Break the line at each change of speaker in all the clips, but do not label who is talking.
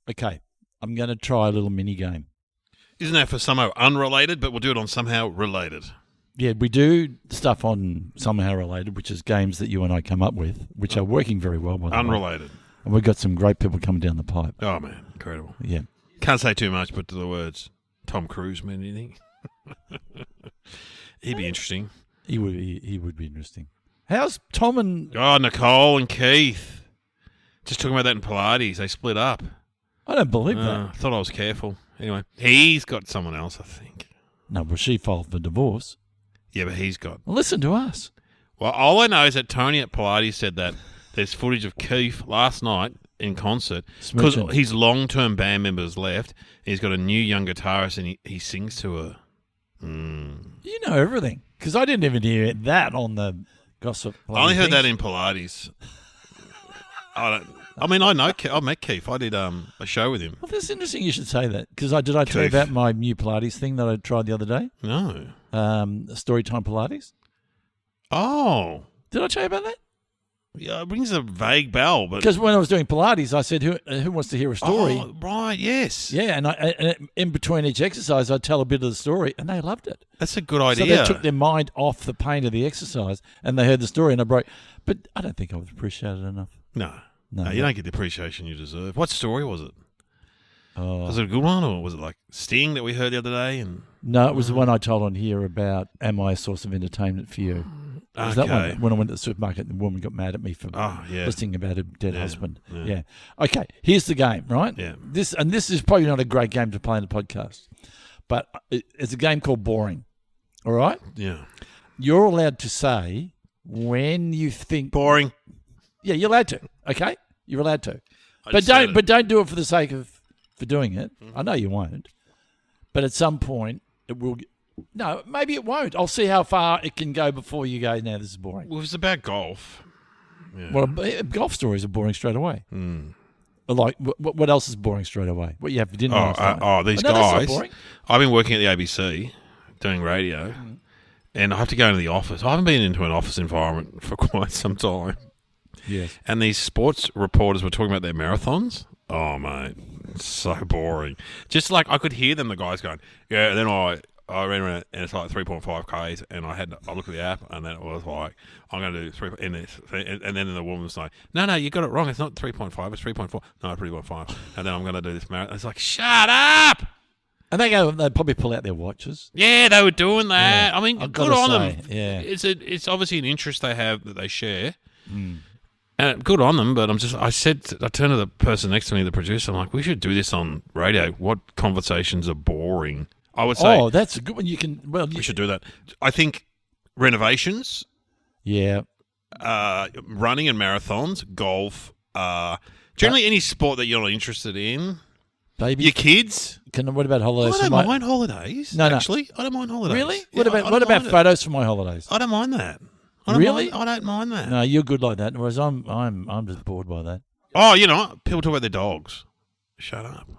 Okay, I'm going to try a little mini game.
Isn't that for somehow unrelated, but we'll do it on somehow related?
Yeah, we do stuff on somehow related, which is games that you and I come up with, which are working very well. By the way.
Unrelated.
And we've got some great people coming down the pipe.
Oh, man. Incredible.
Yeah.
Can't say too much, but to the words Tom Cruise mean anything? He'd be interesting.
He would be interesting. How's Tom and...
Oh, Nicole and Keith. Just talking about that in Pilates. They split up.
I don't believe that.
I thought I was careful. Anyway, he's got someone else, I think.
No, but she filed for divorce.
Yeah, but he's got...
Well, listen to us.
Well, all I know is that Tony at Pilates said that there's footage of Keith last night in concert because his long-term band members left. He's got a new young guitarist and he sings to her.
You know everything because I didn't even hear that on the gossip.
I only heard that in Pilates. I met Keith. I did a show with him.
Well, that's interesting you should say that because I tell you about my new Pilates thing that I tried the other day?
No.
Storytime Pilates.
Oh.
Did I tell you about that?
Yeah, it rings a vague bell.
Because when I was doing Pilates, I said, who wants to hear a story?
Oh, right, yes.
Yeah, and in between each exercise, I'd tell a bit of the story, and they loved it.
That's a good idea.
So they took their mind off the pain of the exercise, and they heard the story, and I broke. But I don't think I was appreciated enough.
No, you don't get the appreciation you deserve. What story was it?
Oh.
Was it a good one, or was it like Sting that we heard the other day?
No, it was the one I told on here about, am I a source of entertainment for you? It was that one when I went to the supermarket and the woman got mad at me for listening about her dead husband. Yeah. Okay, here's the game, right?
Yeah.
This is probably not a great game to play in a podcast, but it's a game called Boring. All right?
Yeah.
You're allowed to say when you think...
Boring.
Yeah, you're allowed to, okay? You're allowed to. But don't do it for the sake of doing it. I know you won't. But at some point, it will... No, maybe it won't. I'll see how far it can go before you go, now this is boring.
Well, it was about golf. Yeah.
Well, golf stories are boring straight away. Like, what else is boring straight away? What you have for dinner?
These guys. I've been working at the ABC doing radio, and I have to go into the office. I haven't been into an office environment for quite some time.
Yes.
And these sports reporters were talking about their marathons. Oh, mate, it's so boring. Just like I could hear them, the guys going, yeah, and then I ran around and it's like 3.5 Ks, and I looked at the app and then it was like, I'm going to do 3, and then the woman was like, no, you got it wrong. It's not 3.5, it's 3.4. No, 3.5. And then I'm going to do this marathon. It's like, shut up.
And they'd probably pull out their watches.
Yeah, they were doing that. Yeah, I mean, good on them.
Yeah.
It's obviously an interest they have that they share. And good on them, but I turned to the person next to me, the producer, I'm like, we should do this on radio. What conversations are boring? I would say...
Oh, that's a good one. We
should do that. I think renovations...
Yeah.
Running and marathons, golf, generally any sport that you're not interested in.
Baby.
Your kids.
What about holidays?
I don't mind holidays. No, actually. I don't mind holidays.
Really?
Yeah,
what about photos from my holidays?
I don't mind that. I don't mind that.
No, you're good like that. Whereas I'm just bored by that.
Oh, people talk about their dogs. Shut up.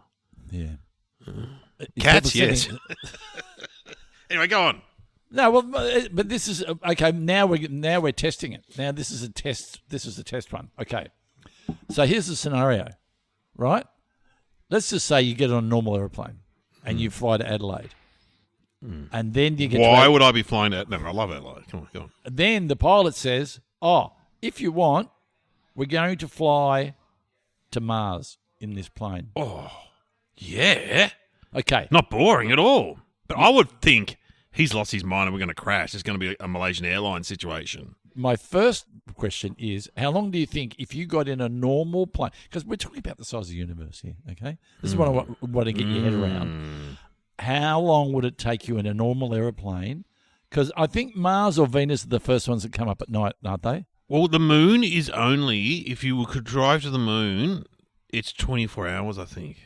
Yeah.
Cats, yes. Anyway, go on.
No, well, but this is okay. Now we're testing it. Now this is a test. This is a test one. Okay. So here's the scenario, right? Let's just say you get on a normal aeroplane and you fly to Adelaide. And then you get
Why would I be flying to Adelaide? No, I love Adelaide. Come on, go on.
Then the pilot says, if you want, we're going to fly to Mars in this plane.
Oh, yeah.
Okay.
Not boring at all. But I would think he's lost his mind and we're going to crash. It's going to be a Malaysian Airlines situation.
My first question is, how long do you think if you got in a normal plane, because we're talking about the size of the universe here, okay? This is what I want to get your head around. How long would it take you in a normal aeroplane? Because I think Mars or Venus are the first ones that come up at night, aren't they?
Well, the moon is only, if you could drive to the moon, it's 24 hours, I think.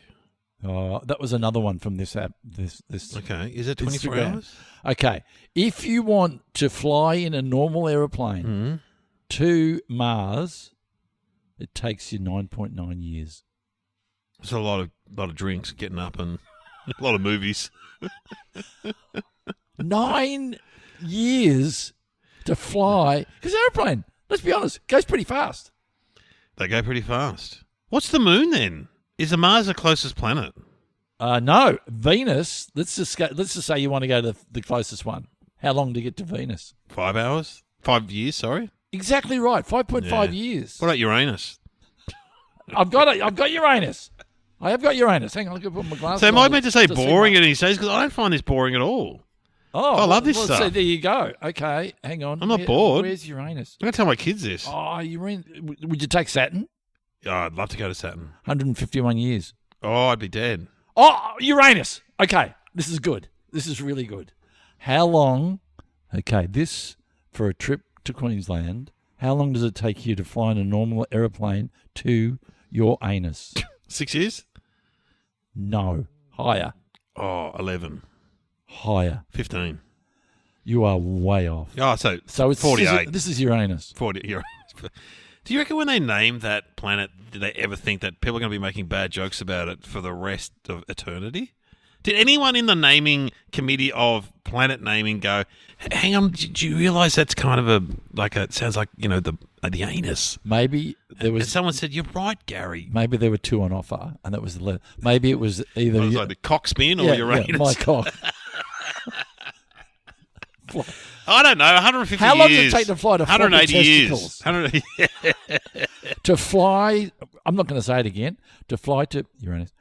Oh, that was another one from this app. This
okay, is it 24 hours?
Okay, if you want to fly in a normal aeroplane to Mars, it takes you 9.9 years.
It's a lot of drinks, getting up, and a lot of movies.
9 years to fly, because aeroplane, let's be honest, goes pretty fast.
They go pretty fast. What's the moon then? Is the Mars the closest planet?
No, Venus. Let's just say you want to go to the closest one. How long to get to Venus?
5 hours? 5 years, sorry.
Exactly right. 5.5
Yeah.
years.
What about Uranus?
I've got Uranus. I have got Uranus. Hang on, I'm going to put my glasses
So am
on
I meant to say
see
boring
my-
at any stage? Because I don't find this boring at all.
Oh,
I love this
well,
stuff.
So there you go. Okay, hang on.
I'm not bored.
Where's Uranus?
I'm going to tell my kids this.
Oh, would you take Saturn?
Oh, I'd love to go to Saturn.
151 years.
Oh, I'd be dead.
Oh, Uranus. Okay, this is good. This is really good. How long? Okay, this for a trip to Queensland. How long does it take you to fly in a normal aeroplane to your anus?
6 years?
No, higher,
Oh, 11.
higher.
15.
You are way off.
Oh, so
So it's
48.
This is Uranus.
40. Do you reckon when they name that planet, did they ever think that people are going to be making bad jokes about it for the rest of eternity? Did anyone in the naming committee of planet naming go, hang on, do you realise that's kind of it sounds like, the anus?
Maybe there
And
was.
someone said, you're right, Gary.
Maybe there were two on offer, and that was the. Maybe it was either.
It was like the cockspin or Uranus.
my cock.
I don't know, 150
How long does it
years.
take to fly to
180
floppy
years.
testicles?
180
To fly, I'm not going to say it again. To fly to Uranus,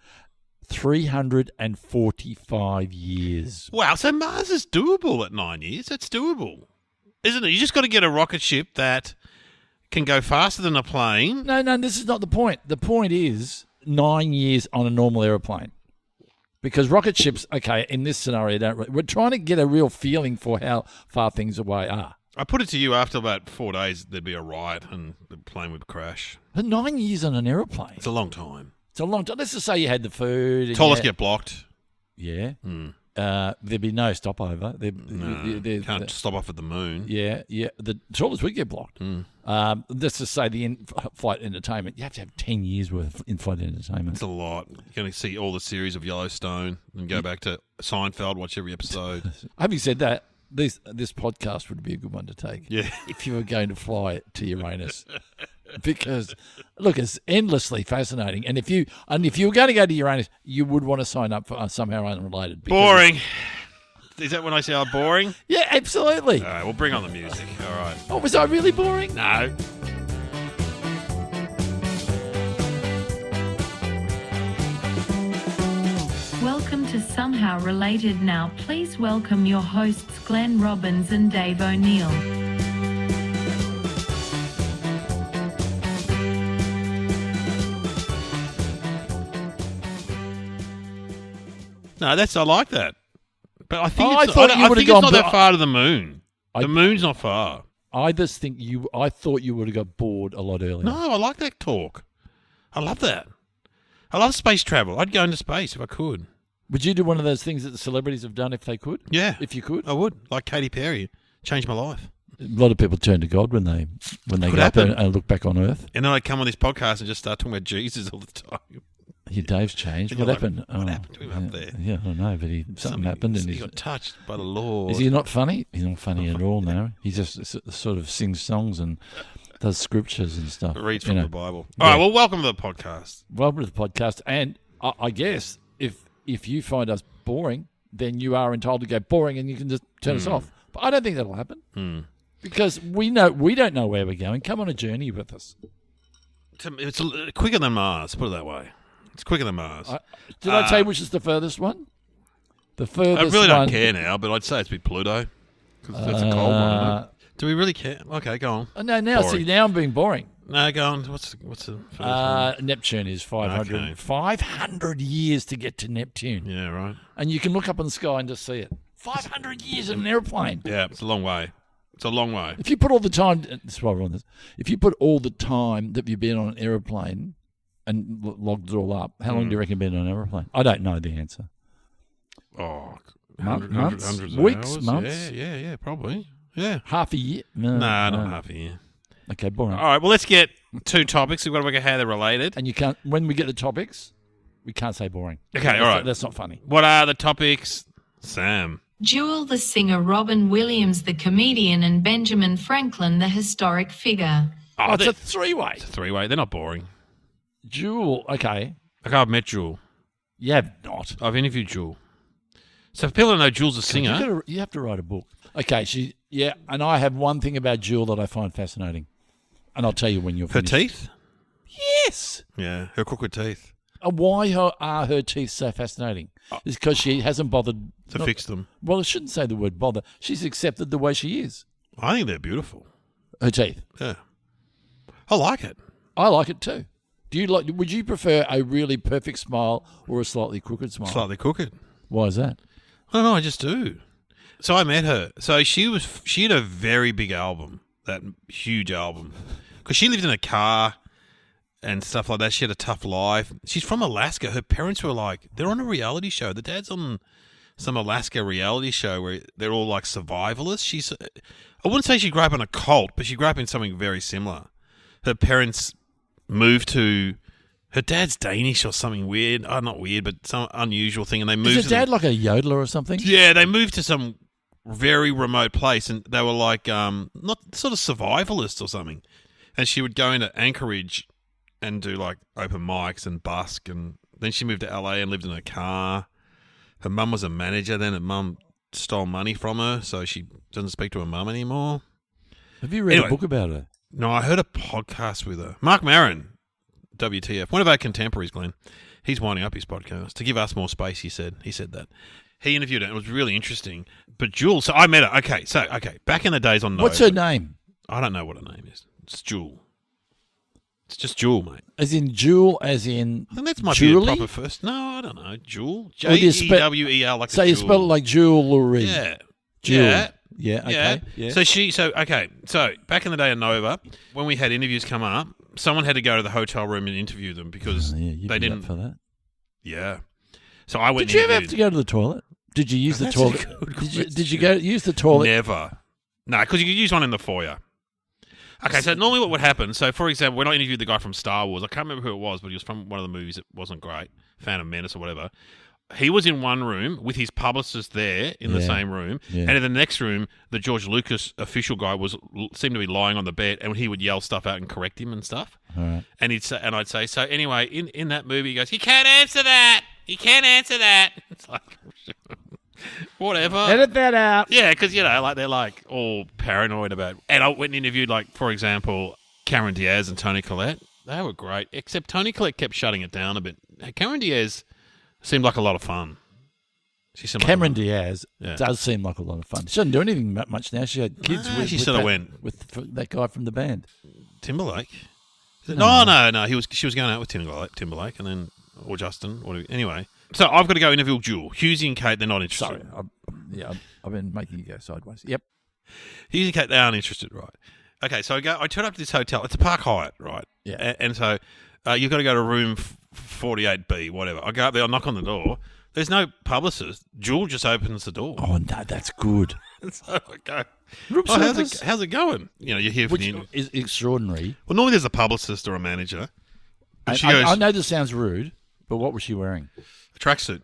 345 years.
Wow, so Mars is doable at 9 years. That's doable, isn't it? You just got to get a rocket ship that can go faster than a plane.
No, this is not the point. The point is 9 years on a normal aeroplane. Because rocket ships, okay, in this scenario, we're trying to get a real feeling for how far things away are.
I put it to you, after about 4 days, there'd be a riot and the plane would crash.
But 9 years on an aeroplane,
It's a long time.
it's a long time. Let's just say you had the food. And
Toilets
you
get blocked.
yeah.
Mm.
There'd be no stopover.
No, can't stop off at the moon.
Yeah. The toilets would get blocked.
Mm.
Let's just say the in-flight entertainment. You have to have 10 years worth of in-flight entertainment.
It's a lot. You're going to see all the series of Yellowstone and go back to Seinfeld, watch every episode.
Having said that, this podcast would be a good one to take.
Yeah.
If you were going to fly to Uranus. Because, look, it's endlessly fascinating. And if you were going to go to Uranus, you would want to sign up for somehow unrelated. because
Boring. Is that when I say I'm boring?
Yeah, absolutely.
All right, we'll bring on the music. All right.
Oh, was I really boring?
No.
Welcome to Somehow Related Now. Please welcome your hosts Glenn Robbins and Dave O'Neill.
No, I like that. But I think
Oh, I
it's,
thought
I,
you
I
would've
think it's
gone
not
ba-
that far to the moon.
I-
The moon's not far.
I thought you would have got bored a lot earlier.
No, I like that talk. I love that. I love space travel. I'd go into space if I could.
Would you do one of those things that the celebrities have done if they could?
Yeah.
If you could?
I would. Like Katy Perry. Changed my life.
A lot of people turn to God when they
Could
go up
happen.
and look back on Earth.
And then I'd come on this podcast and just start talking about Jesus all the time.
Your Dave's changed.
And
What
you're like,
happened?
what happened to him up
yeah,
there?
Yeah, I don't know, but something happened. And
He
he's,
got touched by the Lord.
is he not funny? He's not funny at all now. He just sort of sings songs and does scriptures and stuff.
Reads
you
from
know.
the Bible.
Yeah.
All right, well, welcome to the podcast.
Welcome to the podcast. And I guess if you find us boring, then you are entitled to go boring and you can just turn us off. But I don't think that'll happen because we don't know where we're going. Come on a journey with us.
It's quicker than Mars, put it that way. It's quicker than Mars.
Did I tell you which is the furthest one? The
I
furthest
really
one.
don't care now, but I'd say it's be Pluto. Because that's a cold one, isn't it? Do we really care? Okay, go on.
No, now
Boring.
see, now I'm being boring.
No, go on. What's the furthest one?
Neptune is 500,
Okay.
500 years to get to Neptune.
Yeah, right.
And you can look up in the sky and just see it. 500 years in an airplane.
Yeah, it's a long way. It's a long way.
If you put all the time, this is why we're on this. If you put all the time that you've been on an aeroplane and logged it all up, how long do you reckon you've been on an aeroplane? I don't know the answer.
Oh,
Months?
hundreds of
Weeks?
hours.
Months?
Yeah, probably. Yeah.
Half a year?
No, not half a year.
Okay, boring.
All right, well, let's get two topics. We've got to work out how they're related.
And you can't, when we get the topics, we can't say boring.
Okay, all right.
That's not funny.
What are the topics, Sam?
Jewel the singer, Robin Williams the comedian, and Benjamin Franklin the historic figure.
Oh, it's
they're-
a three-way.
It's a three-way. They're not boring.
Jewel, okay.
Okay, I've met Jewel.
You have not.
I've interviewed Jewel. So if people don't know Jewel's a singer.
You have to write a book. Okay, and I have one thing about Jewel that I find fascinating. And I'll tell you when you're
Her
finished.
teeth?
Yes.
Yeah, her crooked teeth.
Why are her teeth so fascinating? It's because she hasn't bothered
To fix them.
Well, I shouldn't say the word bother. She's accepted the way she is.
I think they're beautiful.
Her teeth.
Yeah. I like it.
I like it too. Would you prefer a really perfect smile or a slightly crooked smile?
Slightly crooked.
Why is that?
I don't know, I just do. So I met her. So she had a very big album, that huge album. Because she lived in a car and stuff like that. She had a tough life. She's from Alaska. Her parents were like, they're on a reality show. The dad's on some Alaska reality show where they're all like survivalists. I wouldn't say she grew up in a cult, but she grew up in something very similar. Her parents moved to... Her dad's Danish or something weird. Oh, not weird, but some unusual thing. And they moved.
Is her dad like a yodeler or something?
Yeah, they moved to some very remote place, and they were like not sort of survivalists or something. And she would go into Anchorage and do like open mics and busk, and then she moved to LA and lived in a car. Her mum was a manager then. Her mum stole money from her, so she doesn't speak to her mum anymore.
Have you read a book about her?
No, I heard a podcast with her. Mark Maron. WTF. One of our contemporaries, Glenn. He's winding up his podcast to give us more space, he said. He said that. He interviewed her, and it was really interesting. But Jewel, so I met her. Okay, back in the days on Nova.
What's her name?
I don't know what her name is. It's Jewel. It's just Jewel, mate.
As in Jewel, as in
I think that might
Julie?
be a proper first. No, I don't know. Jewel?
Or do you
J-E-W-E-L, like
So
a
you
jewel.
spell it like jewellery.
Yeah.
Jewel.
Yeah.
Yeah, okay. Yeah.
So back in the day at Nova, when we had interviews come up, someone had to go to the hotel room and interview them because
you'd
they
be
didn't.
up for that.
Yeah. So I went.
Did you ever
and
have to go to the toilet? Did you use the
That's a
toilet?
good
Did you go use the toilet?
Never. No, because you could use one in the foyer. Okay, so normally what would happen, so for example, when I interviewed the guy from Star Wars, I can't remember who it was, but he was from one of the movies that wasn't great, Phantom Menace or whatever. He was in one room with his publicist there in the same room, and in the next room, the George Lucas official guy seemed to be lying on the bed, and he would yell stuff out and correct him and stuff.
All right.
And I'd say, so anyway, in that movie, he goes, he can't answer that. He can't answer that. It's like, whatever.
Edit that out.
Yeah, because like they're like all paranoid about. And I went and interviewed, like for example, Cameron Diaz and Toni Collette. They were great, except Toni Collette kept shutting it down a bit. Cameron Diaz seemed like a lot of fun.
Cameron Diaz does seem like a lot of fun. She doesn't do anything much now. She had kids with,
she
with
sort of
that,
went
with that guy from the band.
Timberlake. No. She was going out with Timberlake, and then or Justin. Anyway, so I've got to go interview Jewel. Hughesy and Kate, they're not interested.
Sorry, I've been making you go sideways. Yep.
Hughesy and Kate, they aren't interested, right? Okay, so I turn up to this hotel. It's a Park Hyatt, right?
Yeah.
And so you've got to go to room 48B, whatever. I go up there, I knock on the door. There's no publicist. Jewel just opens the door.
Oh, no, that's good.
So I go,
Room service.
how's it going? You're here for
Which
the interview.
is extraordinary.
Well, normally there's a publicist or a manager. And she
I
goes,
know this sounds rude, but what was she wearing?
a tracksuit,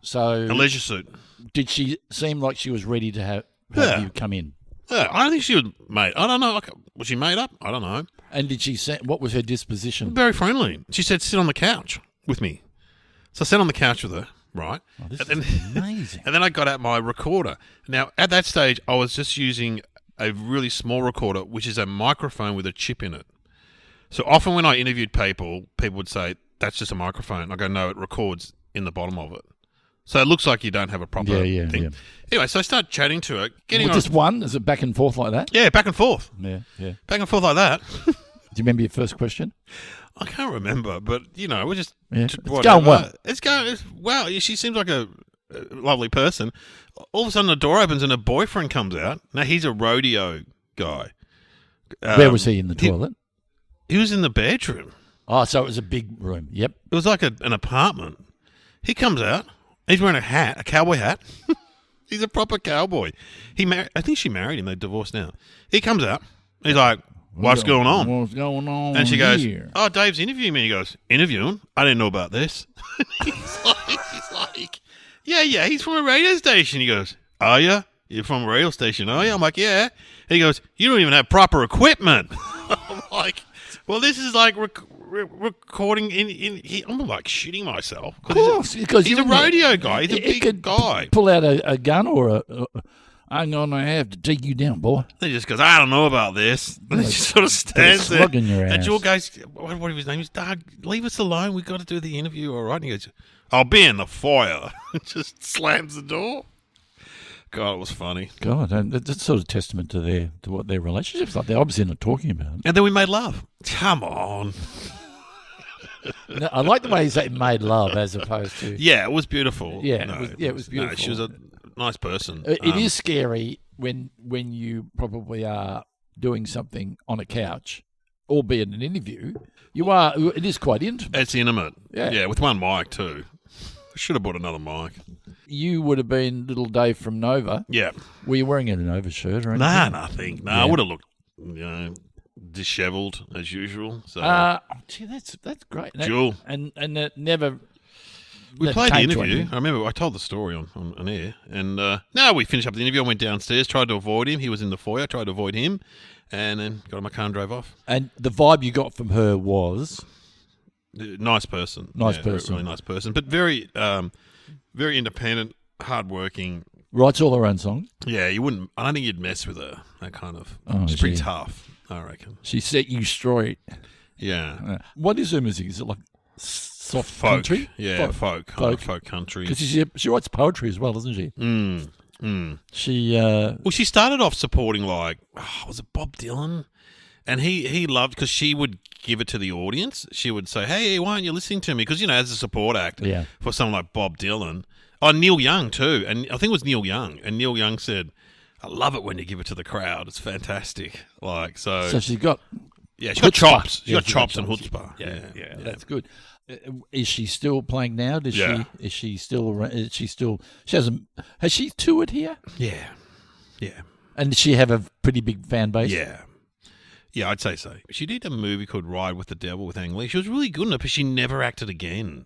So
a leisure suit.
did she seem like she was ready to have you come in?
Yeah, I don't think she was made. I don't know. Like, was she made up? I don't know.
And did she say, what was her disposition?
Very friendly. She said, sit on the couch with me. So I sat on the couch with her, right?
Oh, this
and
is amazing.
And then I got out my recorder. Now, at that stage, I was just using a really small recorder, which is a microphone with a chip in it. So often when I interviewed people would say, that's just a microphone. I go, no, it records in the bottom of it. So it looks like you don't have a proper thing.
Yeah.
Anyway, so I start chatting to her.
With just one? Is it back and forth like that?
Yeah, back and forth.
Yeah. Do
Back and forth like that.
you remember your first question?
I can't remember, but, we're just...
It's going well.
It's going... Wow, she seems like a lovely person. All of a sudden, the door opens and her boyfriend comes out. Now, he's a rodeo guy.
Where was he in the toilet?
He was in the bedroom.
Oh, so it was a big room. Yep.
It was like an apartment. He comes out. He's wearing a hat, a cowboy hat. He's a proper cowboy. I think she married him. They're divorced now. He comes out. He's like, what's going on?
What's going on
And she goes,
here?
oh, Dave's interviewing me. He goes, interviewing? I didn't know about this. he's like, yeah, he's from a radio station. He goes, are you? You're from a radio station, are you? I'm like, yeah. And he goes, you don't even have proper equipment. I'm like, well, this is like recording I'm like shitting myself.
Of course, because
he's a rodeo guy. He's a
He
big
could
guy.
Pull out a gun or I'm going to have to take you down, boy.
He just goes, I don't know about this. And he just sort of stands there.
Slug in your
And
ass.
Joel goes, what his name is? Doug, leave us alone. We've got to do the interview, all right? And he goes, I'll be in the foyer. Just slams the door. God, it was funny.
God, and that's sort of testament to what their relationship's like. They're obviously not talking about it.
And then we made love. Come on.
No, I like the way you say made love as opposed to.
Yeah, it was beautiful.
Yeah,
No,
it was beautiful.
No, she was a nice person.
It is scary when you probably are doing something on a couch, albeit an interview. It is quite intimate.
It's intimate.
Yeah.
Yeah, with one mic too. Should have bought another mic.
You would have been little Dave from Nova.
Yeah.
Were you wearing a Nova shirt or anything?
Nah, nothing. Nah,
Yeah.
I would have looked, dishevelled as usual. So
Gee, that's great.
Jewel.
And it never.
we
that
played the
came to
interview.
anything.
I remember I told the story on air. And now we finished up the interview. I went downstairs, tried to avoid him. He was in the foyer. I tried to avoid him. And then got in my car and drove off.
And the vibe you got from her was
Nice person.
Nice
Yeah,
person.
Really nice person. But very, very independent, hardworking.
writes all her own songs.
Yeah, you wouldn't. I don't think you'd mess with her. That kind of.
Oh,
She's pretty
gee.
tough, I reckon.
She set you straight.
Yeah.
What is her music? Is it like soft
Folk.
country?
Yeah, folk. Kind of folk country.
Because she writes poetry as well, doesn't she? She
Well, she started off supporting was it Bob Dylan? And he loved, because she would give it to the audience. She would say, hey, why aren't you listening to me? Because, as a support act
Yeah.
for someone like Bob Dylan. Oh, Neil Young too. And I think it was Neil Young. And Neil Young said, I love it when you give it to the crowd. It's fantastic.
so she's got
yeah, she's got
chutzpah.
chops. She's
Yeah,
got chops and chutzpah.
Yeah, that's good. Is she still playing now?
Yeah.
Is she still around? Has she toured here?
Yeah. Yeah.
And does she have a pretty big fan base?
Yeah. Yeah, I'd say so. She did a movie called Ride with the Devil with Ang Lee. She was really good in it, but she never acted again.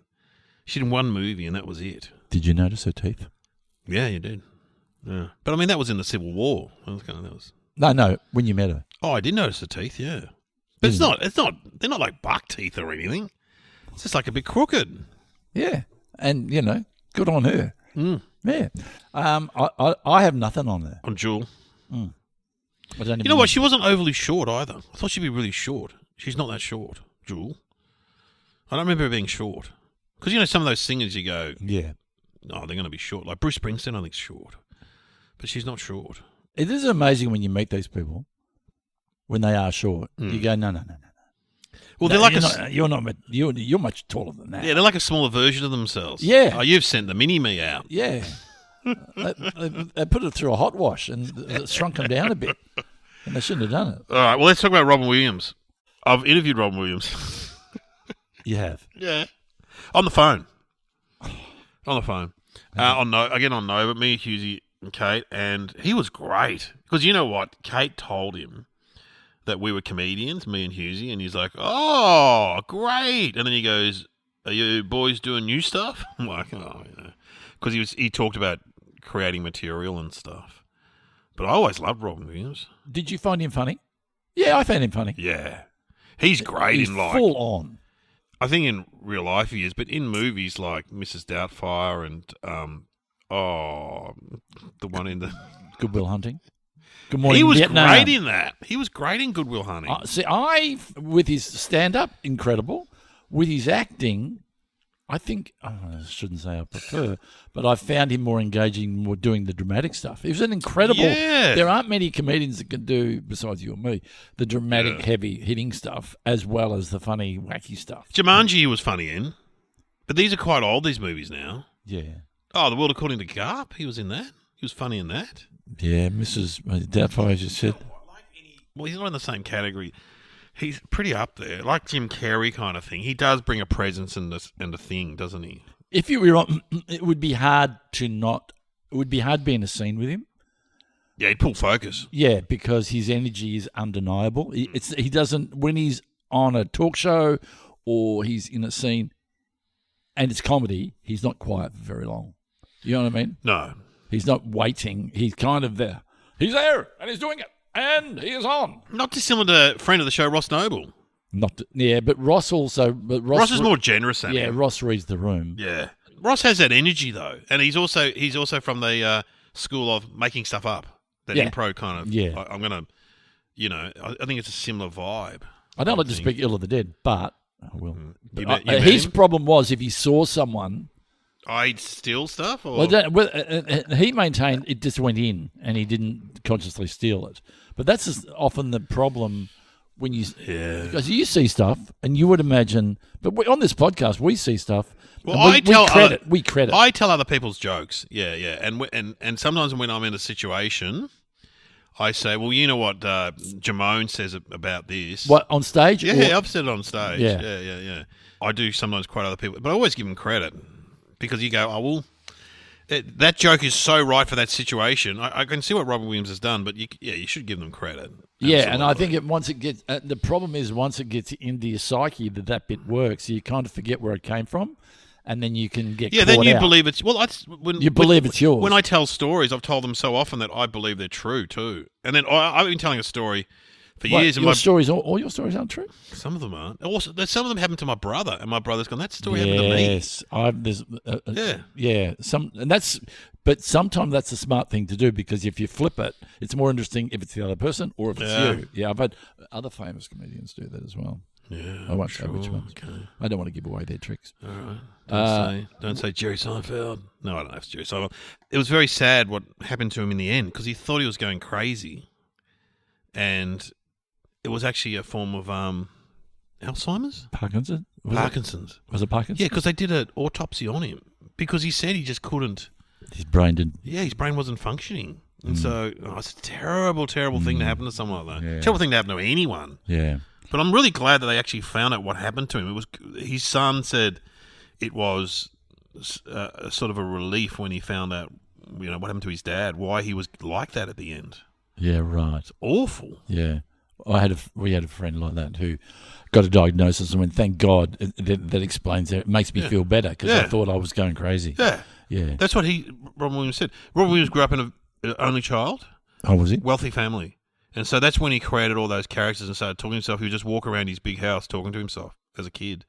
She did one movie and that was it.
Did you notice her teeth?
Yeah, you did. Yeah. But I mean, that was in the Civil War. That was.
No, when you met her.
Oh, I did notice the teeth, yeah. But it's not, they're not like buck teeth or anything. It's just like a bit crooked.
Yeah. And, good on her.
Mm.
Yeah. I have nothing on her.
On Jewel.
I don't
You know what? She wasn't overly short either. I thought she'd be really short. She's not that short, Jewel. I don't remember her being short. Because, some of those singers you go,
Yeah.
oh, they're going to be short. Like Bruce Springsteen, I think's short. But she's not short.
It is amazing when you meet these people, when they are short. You go, no.
Well,
No,
they're
you're much taller than that.
yeah, they're like a smaller version of themselves.
Yeah.
Oh, you've sent the mini-me out.
Yeah. they put it through a hot wash and it shrunk them down a bit. And they shouldn't have done it.
All right, well, let's talk about Robin Williams. I've interviewed Robin Williams.
You have.
Yeah. On the phone. On the phone. On Nova, me, Husey, and Kate, and he was great. Because you know what? Kate told him that we were comedians, me and Husey, and he's like, oh, great. And then he goes, are you boys doing new stuff? I'm like, oh, yeah. Because he talked about creating material and stuff. But I always loved Robin Williams.
Did you find him funny? Yeah, I found him funny.
Yeah. He's great
He's
in
full on.
I think in real life he is, but in movies like Mrs. Doubtfire and the one in the
Good Will Hunting. Good Morning
he was
Vietnam.
great in that. He was great in Good Will Hunting.
With his stand-up, incredible. With his acting, I think, I shouldn't say I prefer, but I found him more engaging, more doing the dramatic stuff. He was an incredible...
Yeah.
There aren't many comedians that can do, besides you and me, the dramatic, heavy-hitting stuff as well as the funny, wacky stuff.
Jumanji he was funny in, but these are quite old, these movies now.
Yeah.
Oh, The World According to Garp, he was in that. He was funny in that.
Yeah, Mrs. Doubtfire, as you said.
Well, he's not in the same category. He's pretty up there, like Jim Carrey kind of thing. He does bring a presence and a thing, doesn't he?
If you were on, it would be hard being in a scene with him.
Yeah, he'd pull focus.
Yeah, because his energy is undeniable. He doesn't, when he's on a talk show or he's in a scene and it's comedy, he's not quiet for very long. You know what I mean?
No.
He's not waiting. He's kind of there. He's there and he's doing it and he is on.
Not dissimilar to friend of the show, Ross Noble.
But Ross also. But
Ross is more generous than him.
Ross reads the room.
Yeah, Ross has that energy though, and he's also from the school of making stuff up. That improv kind of.
Yeah.
I'm gonna, I think it's a similar vibe.
I don't like to speak ill of the dead, but I will.
You
But,
met
his
him?
problem was if he saw someone.
I'd steal stuff, or
He maintained it just went in, and he didn't consciously steal it. But that's just often the problem when you because you see stuff, and you would imagine. But on this podcast, we see stuff.
Well,
and
I tell
we credit.
I tell other people's jokes. Yeah, and sometimes when I'm in a situation, I say, well, you know what Jamone says about this.
What on stage?
Yeah, I've said it on stage.
Yeah.
Yeah. I do sometimes quote other people, but I always give them credit because you go, oh, well, that joke is so right for that situation. I can see what Robin Williams has done, but you should give them credit.
Yeah, and I think once it gets the problem is once it gets into your psyche that bit works, you kind of forget where it came from, and then you can get
then you
out.
believe it's
believe it's yours.
When I tell stories, I've told them so often that I believe they're true too. And then I've been telling a story for years. And
all your stories aren't true.
Some of them aren't. Also, some of them happened to my brother, and my brother's gone, that story happened to me.
Yes, but sometimes that's a smart thing to do because if you flip it, it's more interesting if it's the other person or if it's you. Yeah, I've had other famous comedians do that as well.
Yeah,
I won't say which ones.
Okay.
I don't want to give away their tricks.
All right. Don't say Jerry Seinfeld. No, I don't know if it's Jerry Seinfeld. It was very sad what happened to him in the end because he thought he was going crazy, and it was actually a form of Alzheimer's?
Parkinson's?
Parkinson's.
Was it Parkinson's?
Yeah, because they did an autopsy on him because he said he just couldn't.
His brain didn't.
Yeah, his brain wasn't functioning. And so it's a terrible, terrible thing to happen to someone like that.
Yeah.
Terrible thing to happen to anyone.
Yeah.
But I'm really glad that they actually found out what happened to him. It was his son said it was sort of a relief when he found out, what happened to his dad, why he was like that at the end.
Yeah, right.
It's awful.
Yeah. We had a friend like that who got a diagnosis and went, thank God, that explains it. It makes me feel better because I thought I was going crazy.
Yeah.
Yeah.
That's what Robin Williams said. Robin Williams grew up in an only child.
Oh, was he?
Wealthy family. And so that's when he created all those characters and started talking to himself. He would just walk around his big house talking to himself as a kid.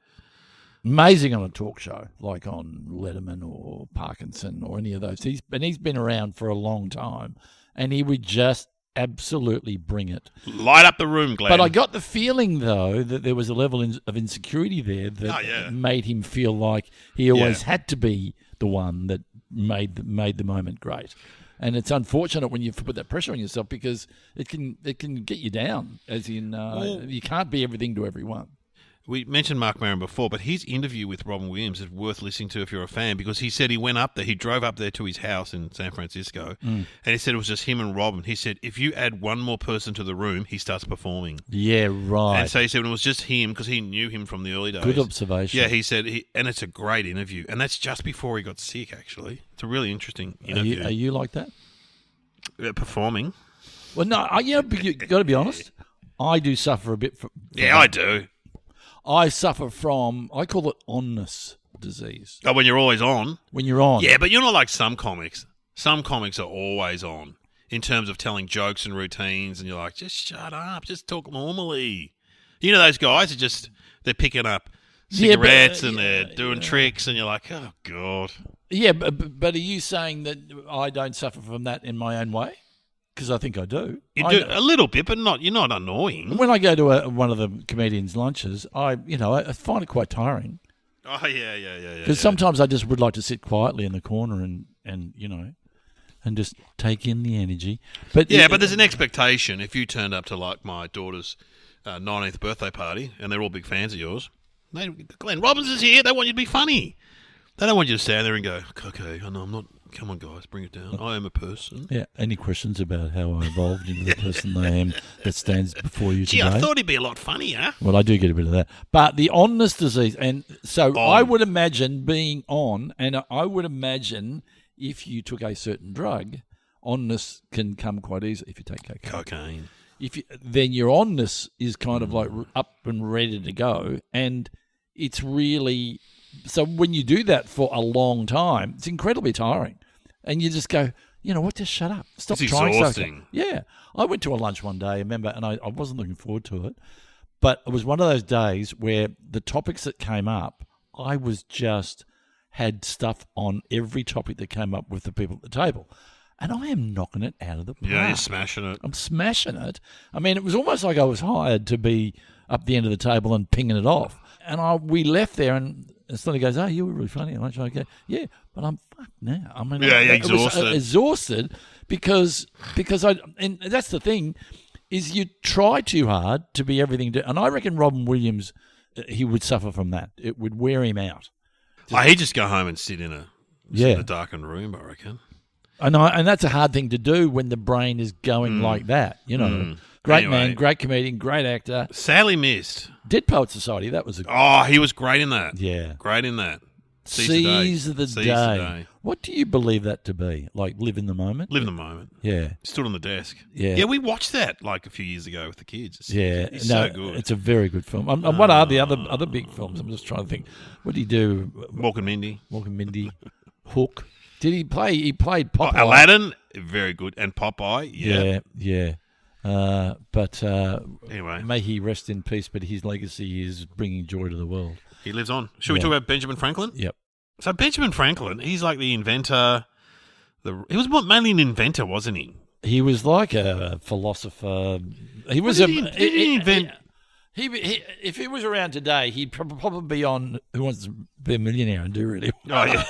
Amazing on a talk show, like on Letterman or Parkinson or any of those. He's been around for a long time, and he would just absolutely bring it.
Light up the room, Glenn.
But I got the feeling, though, that there was a level of insecurity there that made him feel like he always had to be the one that made the moment great. And it's unfortunate when you put that pressure on yourself because it can get you down, as in you can't be everything to everyone.
We mentioned Mark Maron before, but his interview with Robin Williams is worth listening to if you're a fan because he said he went up there, he drove up there to his house in San Francisco, and he said it was just him and Robin. He said if you add one more person to the room, he starts performing.
Yeah, right.
And so he said when it was just him, because he knew him from the early days.
Good observation.
Yeah, he said, and it's a great interview, and that's just before he got sick, actually. It's a really interesting interview.
Are you like that?
Performing?
Well, no, you got to be honest. I do suffer a bit from
Yeah, I do.
I suffer from, I call it onness disease.
Oh, when you're always on?
When you're on.
Yeah, but you're not like some comics. Some comics are always on in terms of telling jokes and routines, and you're like, just shut up, just talk normally. You know those guys are just, they're picking up cigarettes and they're doing tricks, and you're like, oh, God.
Yeah, but are you saying that I don't suffer from that in my own way? Because I think I do.
You do a little bit, but you're not annoying.
When I go to one of the comedians' lunches, I find it quite tiring.
Oh, yeah.
Because sometimes I just would like to sit quietly in the corner and just take in the energy. But
but there's an expectation. If you turned up to like my daughter's 19th birthday party, and they're all big fans of yours, Glenn Robbins is here. They want you to be funny. They don't want you to stand there and go, okay, I know I'm not. Come on, guys, bring it down. I am a person.
Yeah. Any questions about how I evolved into the person I am that stands before you today?
Gee, I thought he'd be a lot funnier.
Well, I do get a bit of that. But the onness disease, and so I would imagine being on, and I would imagine if you took a certain drug, onness can come quite easily if you take cocaine. Then your onness is kind of like up and ready to go, and it's really... So when you do that for a long time, it's incredibly tiring. And you just go, you know what, just shut up. Stop
it's
trying
exhausting.
so. Yeah. I went to a lunch one day, remember, and I wasn't looking forward to it. But it was one of those days where the topics that came up, I was just had stuff on every topic that came up with the people at the table. And I am knocking it out of the park.
Yeah, you're smashing it.
I'm smashing it. I mean, it was almost like I was hired to be up the end of the table and pinging it off. And we left there, and somebody goes, "Oh, you were really funny." And I go, "Yeah, but I'm fucked now." I mean, exhausted because and that's the thing, is you try too hard to be everything. And I reckon Robin Williams, he would suffer from that. It would wear him out.
He'd just go home and sit in a darkened room, I reckon.
And that's a hard thing to do when the brain is going like that. You know, great man, great comedian, great actor.
Sadly missed.
Dead Poets Society. That was
he was great in that.
Yeah,
great in that.
Seize the day. What do you believe that to be? Like live in the moment?
Live in the moment.
Yeah.
Stood on the desk.
Yeah.
Yeah, we watched that like a few years ago with the kids. It's
so
good.
It's a very good film. What are the other big films? I'm just trying to think. What did he do?
Mork and Mindy.
Hook. Did he play? He played Popeye.
Aladdin, very good. And Popeye,
Yeah. But
anyway,
may he rest in peace, but his legacy is bringing joy to the world.
He lives on. Should we talk about Benjamin Franklin?
Yep.
So Benjamin Franklin, he's like the inventor. He was mainly an inventor, wasn't he?
He was like a philosopher. He was
Did he invent?
If he was around today, he'd probably be on Who Wants to Be a Millionaire and do really well.
Oh, yeah.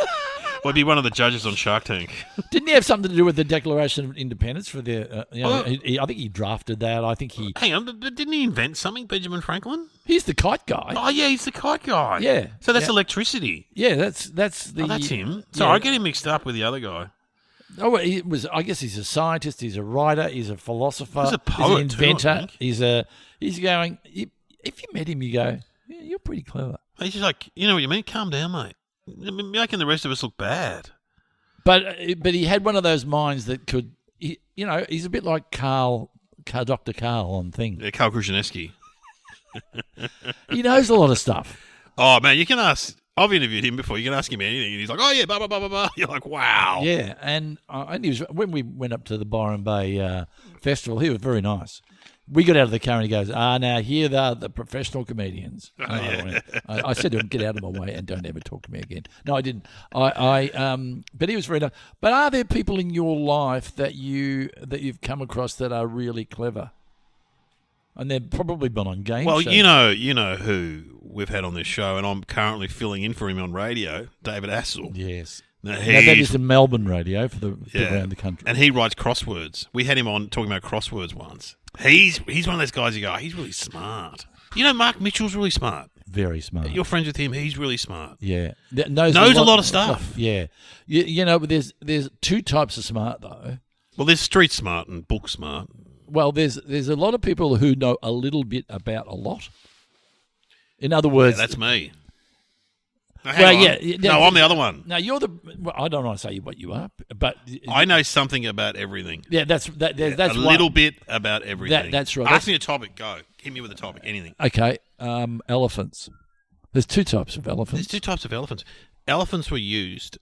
Well, he'd be one of the judges on Shark Tank.
Didn't he have something to do with the Declaration of Independence for the? I think he drafted that. I think he.
Hang on, but didn't he invent something, Benjamin Franklin?
He's the kite guy.
Oh yeah, he's the kite guy.
Yeah.
So that's electricity.
Yeah, that's the.
Oh, that's him. So I get him mixed up with the other guy.
Oh, he was. I guess he's a scientist. He's a writer. He's a philosopher.
He's a poet.
He's an inventor.
Too,
He's going. If you met him, you go, yeah, you're pretty clever.
He's just like, you know what you mean? Calm down, mate. You're making the rest of us look bad.
But he had one of those minds that could, he's a bit like Dr. Carl on Thing.
Yeah, Carl Krushaneski.
He knows a lot of stuff.
Oh, man, you can ask. I've interviewed him before. You can ask him anything, and he's like, "Oh yeah, blah blah blah blah blah." You're like, "Wow."
Yeah, and he was, when we went up to the Byron Bay Festival, he was very nice. We got out of the car and he goes, now here are the professional comedians. I said to him, get out of my way and don't ever talk to me again. No, I didn't. But he was very nice. But are there people in your life that you've come across that are really clever? And they've probably been on game shows.
Well, you know who we've had on this show, and I'm currently filling in for him on radio, David Assel.
Yes.
Now,
that is the Melbourne radio for the people around the country.
And he writes crosswords. We had him on talking about crosswords once. He's one of those guys you go, he's really smart. You know, Mark Mitchell's really smart.
Very smart.
You're friends with him. He's really smart.
Yeah.
Knows a lot of stuff.
Yeah. But there's two types of smart, though.
Well, there's street smart and book smart.
Well, there's a lot of people who know a little bit about a lot. In other words...
Yeah, that's me. No, I'm the other one.
No, you're the... Well, I don't want to say what you are, but...
I know something about everything.
Yeah, that's
a little bit about everything.
That's right.
Ask me a topic, go. Hit me with a topic, anything.
Okay, elephants. There's two types of elephants.
There's two types of elephants. Elephants were used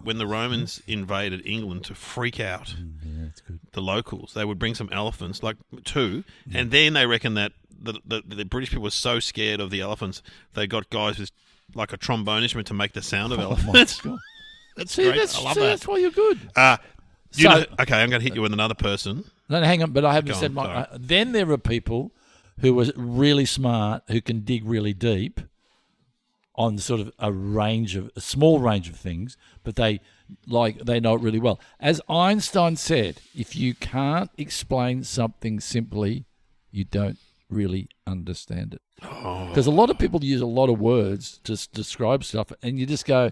when the Romans invaded England, to freak out
that's good.
The locals. They would bring some elephants, like two, and then they reckon that the British people were so scared of the elephants, they got guys with like a trombone instrument to make the sound of elephants. That's great. I love that.
That's why you're good.
Okay, I'm going to hit you with another person.
No, hang on, but I haven't said my... then there are people who are really smart, who can dig really deep on sort of a small range of things, but they know it really well. As Einstein said, if you can't explain something simply, you don't really understand it. Because a lot of people use a lot of words to describe stuff, and you just go,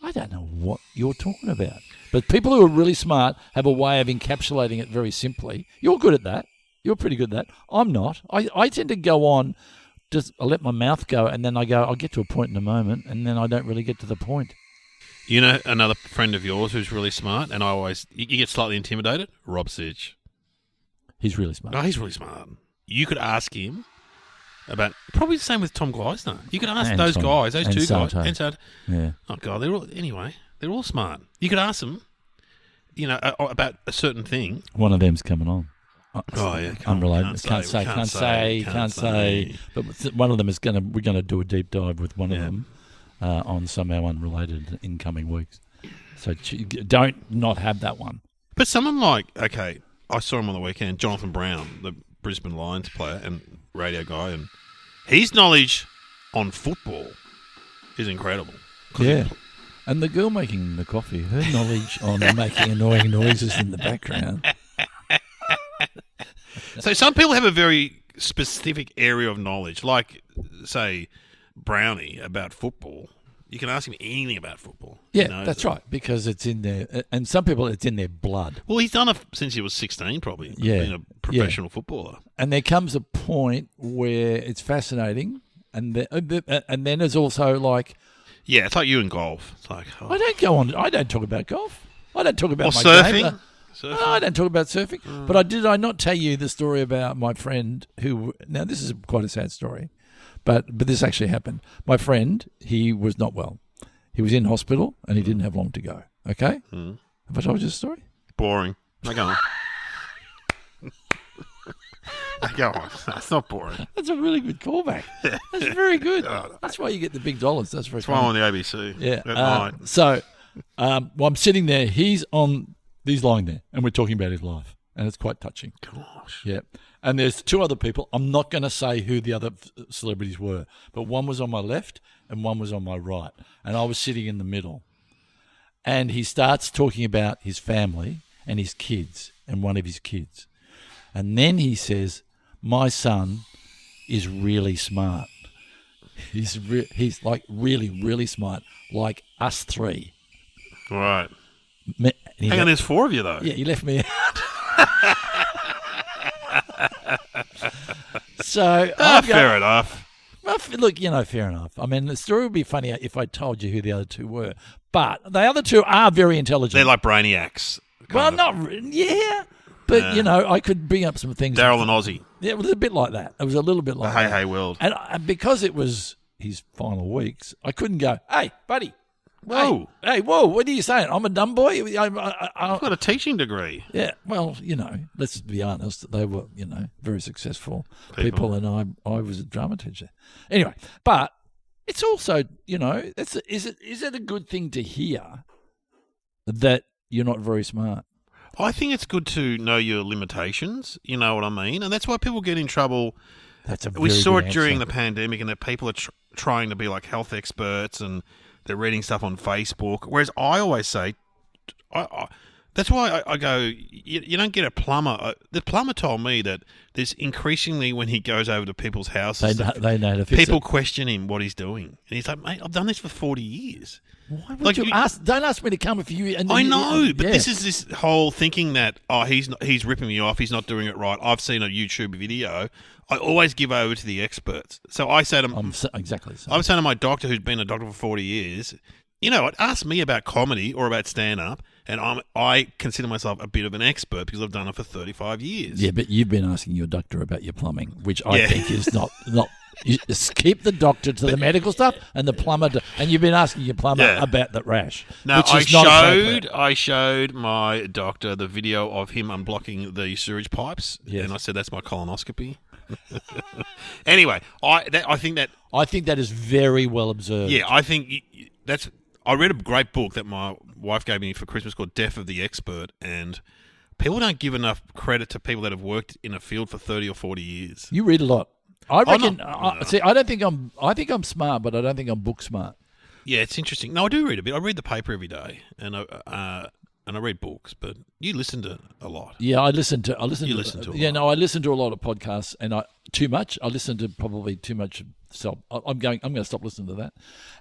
I don't know what you're talking about. But people who are really smart have a way of encapsulating it very simply. You're good at that. You're pretty good at that. I'm not. I tend to go on, I let my mouth go, and then I go, I'll get to a point in a moment, and then I don't really get to the point.
You know another friend of yours who's really smart, and you get slightly intimidated? Rob Sitch.
He's really smart.
Oh, he's really smart. You could ask him about, probably the same with Tom Gleisner. You could ask those two guys.
Yeah.
Oh, God, they're all smart. You could ask them, about a certain thing.
One of them's coming on.
Oh, yeah.
Unrelated. Can't say. But one of them is we're going to do a deep dive with one of them on somehow unrelated in coming weeks. So don't not have that one.
But someone like, okay, I saw him on the weekend, Jonathan Brown, the Brisbane Lions player and radio guy, and his knowledge on football is incredible.
Yeah. And the girl making the coffee, her knowledge on making annoying noises in the background.
So some people have a very specific area of knowledge, like, say, Brownie about football. You can ask him anything about football.
Yeah, that's right, because it's in there. And some people, it's in their blood.
Well, he's done it since he was 16, probably,
Yeah.
being a professional footballer.
And there comes a point where it's fascinating, and then there's also like...
Yeah, it's like you in golf. It's like... Oh.
I don't talk about golf. I don't talk about my
surfing.
game. No, I don't talk about surfing. But did I not tell you the story about my friend who... Now, this is quite a sad story, but this actually happened. My friend, he was not well. He was in hospital, and he didn't have long to go. Okay? Have I told you the story?
Boring. No, go on. Go on. That's not boring.
That's a really good callback. That's very good. That's why you get the big dollars. That's very
That's why I'm on the ABC.
Yeah.
At night.
So, well, I'm sitting there. He's lying there, and we're talking about his life, and it's quite touching.
Gosh.
Yeah. And there's two other people. I'm not going to say who the other celebrities were, but one was on my left and one was on my right, and I was sitting in the middle. And he starts talking about his family and his kids and one of his kids. And then he says, my son is really smart. He's like really, really smart, like us three.
Right.
Hang
on, there's four of you, though.
Yeah, he left me out. So
fair enough.
Well, look, fair enough. I mean, the story would be funnier if I told you who the other two were. But the other two are very intelligent.
They're like brainiacs.
Well, yeah. But, I could bring up some things.
Daryl and Ozzy.
Yeah, it was a bit like that. It was a little bit like
the
that.
Hey World.
And because it was his final weeks, I couldn't go, hey, buddy.
Whoa.
Hey, whoa, what are you saying? I'm a dumb boy?
I've got a teaching degree.
Yeah, well, let's be honest. They were, very successful people, and I was a drama teacher. Anyway, but it's also, is it a good thing to hear that you're not very smart?
I think it's good to know your limitations. You know what I mean? And that's why people get in trouble. We saw it during the pandemic, and that people are trying to be like health experts, and they're reading stuff on Facebook. Whereas I always say, that's why I go, you don't get a plumber. The plumber told me that there's increasingly, when he goes over to people's houses,
they know to fix
people
it.
question him what he's doing. And he's like, mate, I've done this for 40 years.
Why would you ask? Don't ask me to come if you...
I know, but this is this whole thinking that, he's ripping me off, he's not doing it right. I've seen a YouTube video. I always give over to the experts. So I say to him...
exactly so.
I'm saying to my doctor, who's been a doctor for 40 years, ask me about comedy or about stand-up, and I consider myself a bit of an expert because I've done it for 35 years.
Yeah, but you've been asking your doctor about your plumbing, which I think is not... You just keep the doctor to the medical stuff and the plumber, and you've been asking your plumber about the rash.
No,
which is not
I showed my doctor the video of him unblocking the sewage pipes, and I said that's my colonoscopy. Anyway, I think that is
very well observed.
Yeah, I think that's. I read a great book that my wife gave me for Christmas called Death of the Expert, and people don't give enough credit to people that have worked in a field for 30 or 40 years.
You read a lot. I reckon. I think I'm smart, but I don't think I'm book smart.
Yeah, it's interesting. No, I do read a bit. I read the paper every day, and I read books. But you listen to a lot.
Yeah, I listen to.
I listen to
a lot of podcasts, and too much. I listen to probably too much. So I'm going to stop listening to that.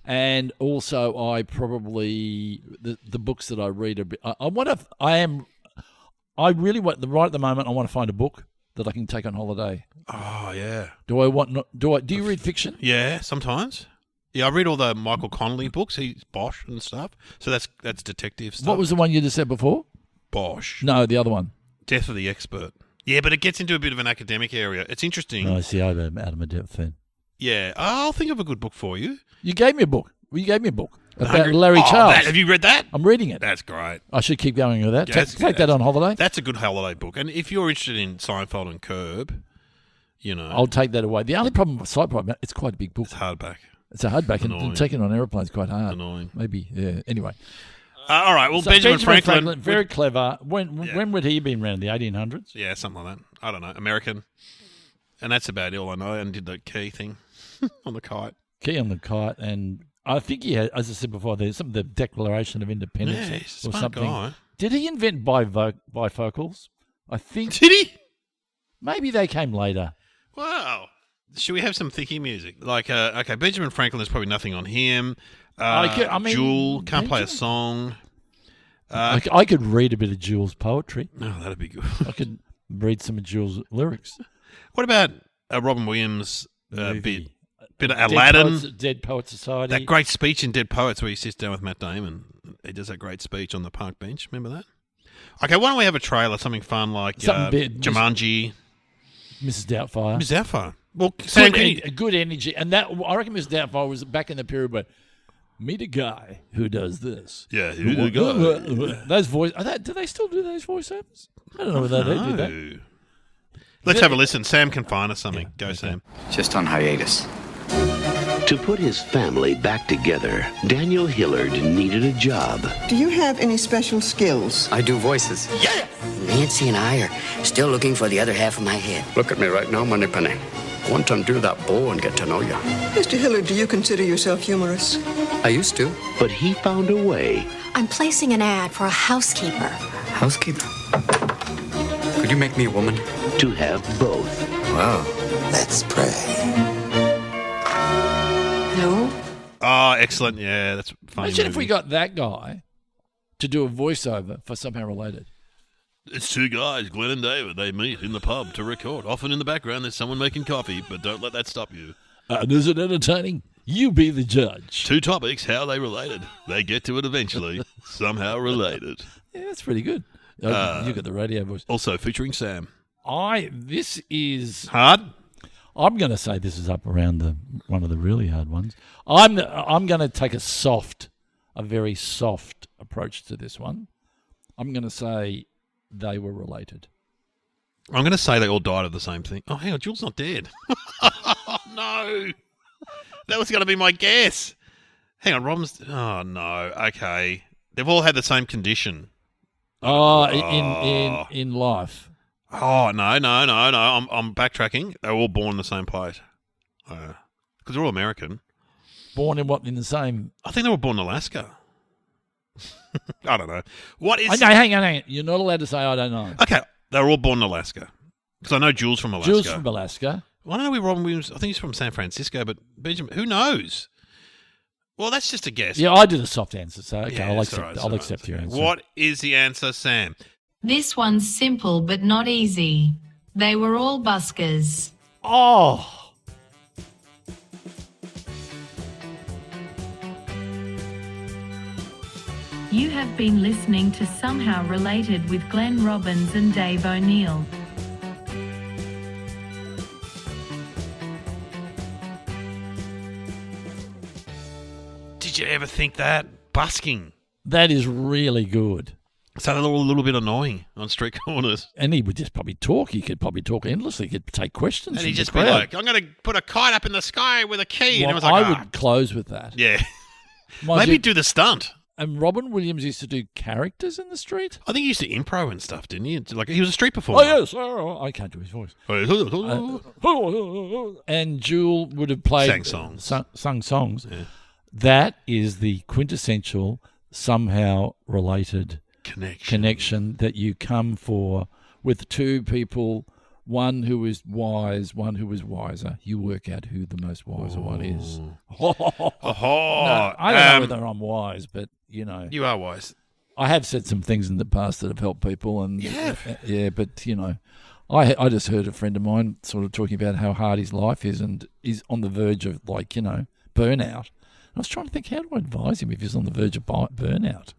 And also, I probably the books that I read a bit. I really want right at the moment. I want to find a book that I can take on holiday.
Oh yeah.
Do you read fiction?
Yeah, sometimes. Yeah, I read all the Michael Connelly books. He's Bosch and stuff. So that's detective stuff.
What was the one you just said before?
Bosch.
No, the other one.
Death of the Expert. Yeah, but it gets into a bit of an academic area. It's interesting.
No, I see. I'm out of my depth then.
Yeah, I'll think of a good book for you.
You gave me a book. about Larry Charles.
Have you read that?
I'm reading it.
That's great.
I should keep going with that.
Yeah,
Take that on holiday.
That's a good holiday book. And if you're interested in Seinfeld and Curb,
I'll take that away. The only problem with Seinfeld, it's quite a big book.
it's hardback.
It's a hardback,
Annoying.
and taking on aeroplanes quite hard.
Annoying.
Maybe, yeah. Anyway.
All right. Well,
So
Benjamin Franklin.
very clever. When would he have been around? The 1800s?
Yeah, something like that. I don't know. American. And that's about all I know. And did the key thing on the kite.
Key on the kite, and I think he had, as I said before, there's the Declaration of Independence
Yeah, he's a
or
smart
something.
guy.
Did he invent bifocals? I think
Did he?
maybe they came later.
Wow. Should we have some thinking music? Like, okay, Benjamin Franklin, there's probably nothing on him.
I mean,
Jewel, can't play a
Benjamin-
song.
I could read a bit of Jules' poetry.
Oh, that'd be good.
I could read some of Jules' lyrics.
What about Robin Williams'
Movie.
bit of Aladdin?
Dead Poet Society.
That great speech in Dead Poets where he sits down with Matt Damon. He does that great speech on the park bench. Remember that? Okay, why don't we have a trailer, something fun like
Something bit-
Jumanji.
Mrs. Doubtfire.
Mrs. Doubtfire. Well, Sam,
Good energy, and that I reckon Mrs. Doubtfire was back in the period where meet a guy who does this.
Yeah, who the guy?
Those voice. Do they still do those voiceovers? I don't know whether they do that.
No. Let's have a listen. Sam can find us something. Go, Sam.
Just on hiatus.
To put his family back together, Daniel Hillard needed a job.
Do you have any special skills?
I do voices. Yeah! Nancy and I are still looking for the other half of my head. Look at me right now, Moneypenny. I want to undo that bow and get to know you.
Mr. Hillard, do you consider yourself humorous?
I used to.
But he found a way.
I'm placing an ad for a housekeeper.
Housekeeper. Could you make me a woman?
To have both.
Wow. Let's pray.
Hello?
Oh, excellent. Yeah, that's funny.
Imagine if we
movie.
got that guy to do a voiceover for Somehow Related.
It's two guys, Glenn and David. They meet in the pub to record. Often in the background, there's someone making coffee, but don't let that stop you.
And is it entertaining? You be the judge.
Two topics, how they related. They get to it eventually. Somehow related.
Yeah, that's pretty good. You got the radio voice.
Also featuring Sam.
This is.
Hard?
I'm going to say this is up around one of the really hard ones. I'm going to take a very soft approach to this one. I'm going to say they were related.
I'm going to say they all died of the same thing. Oh, hang on, Jules not dead. No. That was going to be my guess. Hang on, Robin's... Oh, no. Okay. They've all had the same condition.
In life.
Oh, no. I'm backtracking. They're all born in the same place. Because they're all American.
Born in the same...
I think they were born in Alaska. I don't know. What is...
No, hang on. You're not allowed to say I don't know.
Okay, they were all born in Alaska. Because I know Jules from Alaska.
Jules from Alaska.
Well, I don't know where Robin Williams... I think he's from San Francisco, but Benjamin... Who knows? Well, that's just a guess.
Yeah, I did a soft answer, so okay,
Yeah,
I'll
it's all
accept.
right,
I'll
it's all
accept
right.
your answer.
What is the answer, Sam?
This one's simple but not easy. They were all buskers.
Oh,
You have been listening to Somehow Related with Glenn Robbins and Dave O'Neill.
Did you ever think that? Busking.
that is really good.
So they're all a little bit annoying on street corners.
And he would just probably talk. He could probably talk endlessly. He could take questions.
And
from
he'd
the
just be
crowd.
like, I'm going to put a kite up in the sky with a key.
Well,
and I was like,
I would close with that.
yeah.
Mind
Maybe
you,
do the stunt.
and Robin Williams used to do characters in the street.
I think he used to improv and stuff, didn't he? Like he was a street performer.
Oh, yes. Oh, I can't do his voice. And Jewel would have played...
Sang songs.
Sung songs.
Yeah.
That is the quintessential, somehow related connection that you come for with two people, one who is wise, one who is wiser. You work out who the most wiser one is.
Oh,
No, I don't know whether I'm wise, but, you know.
You are wise.
I have said some things in the past that have helped people. And
You have?
Yeah, but, you know, I just heard a friend of mine sort of talking about how hard his life is and he's on the verge of, like, you know, burnout. I was trying to think, how do I advise him if he's on the verge of burnout?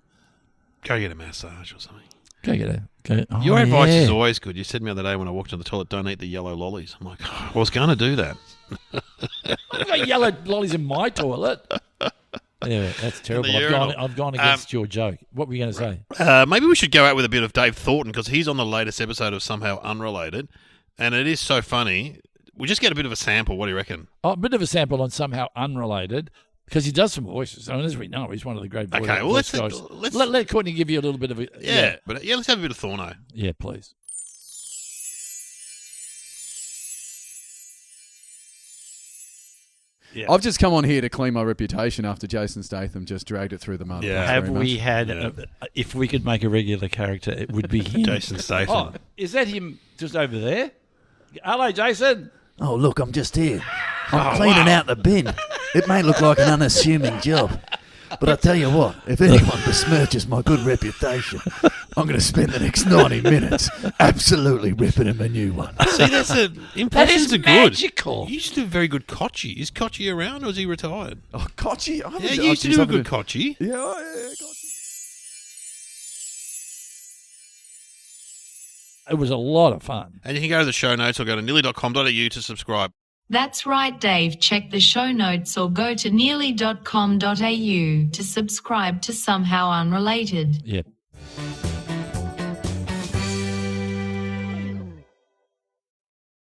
Go get a massage or something.
Go get a... oh,
Your advice
yeah.
is always good. You said to me the other day when I walked to the toilet, don't eat the yellow lollies. I'm like, I was going to do that.
I've got yellow lollies in my toilet. Yeah, that's terrible.
urinal.
I've gone against your joke. What were you going to say?
Maybe we should go out with a bit of Dave Thornton because he's on the latest episode of Somehow Unrelated, and it is so funny. We just get a bit of a sample. What do you reckon?
Oh, a bit of a sample on Somehow Unrelated, because he does some voices. I mean, as we know, he's one of the great voice
Okay, well,
voice guys. Let Courtney give you a little bit of a...
Yeah, but let's have a bit of Thorno.
Yeah, please.
Yeah. I've just come on here to clean my reputation after Jason Statham just dragged it through the mud.
Yeah.
Have we had... if we could make a regular character, it would be him.
Jason Statham.
Oh, is that him just over there? Hello, Jason.
Oh, look, I'm just here. I'm cleaning out the bin. It may look like an unassuming job, but I tell you what, if anyone besmirches my good reputation, I'm going to spend the next 90 minutes absolutely ripping him a new one.
See, impressions are good.
Magical.
You used to do a very good Kochi. Is Kochi around or is he retired?
Oh, Kochi?
Yeah, you used to do a good Kochi.
Yeah, Kochi.
It was a lot of fun.
And you can go to the show notes or go to nearly.com.au to subscribe.
That's right, Dave. Check the show notes or go to nearly.com.au to subscribe to Somehow Unrelated.
Yep.